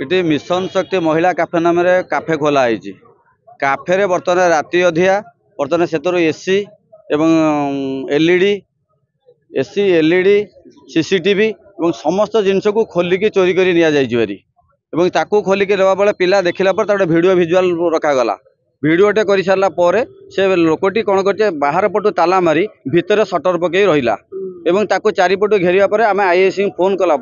इटी mission शक्ति महिला cafe नाम काफे खोला है। काफे बर्तमान राति अधिया बर्तमान से एसी एवं एलईडी एसी एलईडी सीसीटीवी और समस्त जिनस को खोलिकी चोरी कर निया खोलिकी देवा बेले पिला देखला वीडियो विजुआल रखागला। भिडटे कर सारा पर से लोकटी कौन कर बाहर पटू ताला मारी भितर सटर पकई रहा एवं ताको चारिपटू घेरिया पर आम आईएससी फोन कला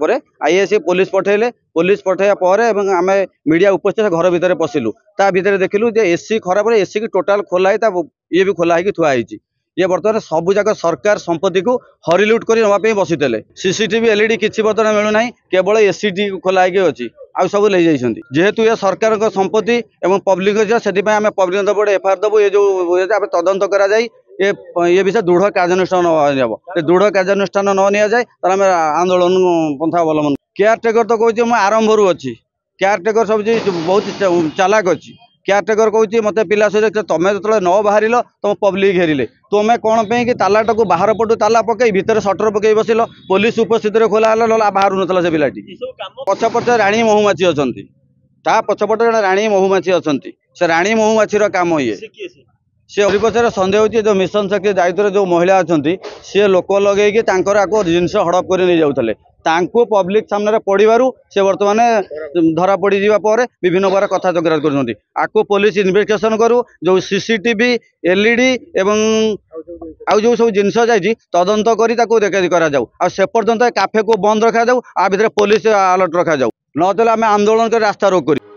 आईएससी पुलिस पठेले। पुलिस पठाइया पर आम मीडिया उपस्थित घर भितर पशिलु ता भितर देखिलु जे एसी खराब एसी की टोटाल खोला ये भी खोला थुआई। ये बर्तमान सबूक सरकार संपत्ति को हरिलुट कर नापी बसीते। सीसीटीवी एलईडी किसी बर्तमान मिलूना केवल एसी टी खोला अच्छी आ सब ले जाइए। जेहेतु ये सरकार संपत्ति एवं पब्लिक से आम पब्लिक दबो एफआईआर दबो ये जो तदंत करा ये विषय दृढ़ कार्यानुष्ठान दृढ़ कार्यानुष्ठान न नि जाए आम आंदोलन पंथा अवलम्बन। केयारटेकर तो कहूँ आरंभ अच्छी केयारटेकर सब बहुत चालाक अच्छी। केयारटेकर कहूँ मत पिला सहित तुम जो न बाहर तुम पब्लिक घेरिले तुम्हें कौन पे तालाटा को बाहर पटू ताला पकई भितर सटर पकई बसिल पुलिस उपस्थित खोला ना बाहर ना से पिलाटी पछपटे राणी महुमाछी अच्छा पछपटे जड़े राणी महुमाछी अच्छा से राणी महुमाछी काम ये सी पचर सन्देह हो जो मिशन शक्ति दायित्व जो महिला अच्छा सी लोक लगे जिनस हड़प कर नहीं जाते पब्लिक सामने पड़ू से बर्तमान धरा पड़ जावा विभिन्न प्रकार कथा चक्रांत कर पुलिस इन्वेस्टिगेशन करू जो सीसीटीवी एलईडी एवं आउ जो सब जिनस जाइए तदंत करा से पर्यंत काफे को बंद रखा जाऊ आ भितर पुलिस अलर्ट रखा जाऊ नचले आम आंदोलन कर रास्ता रोक कर।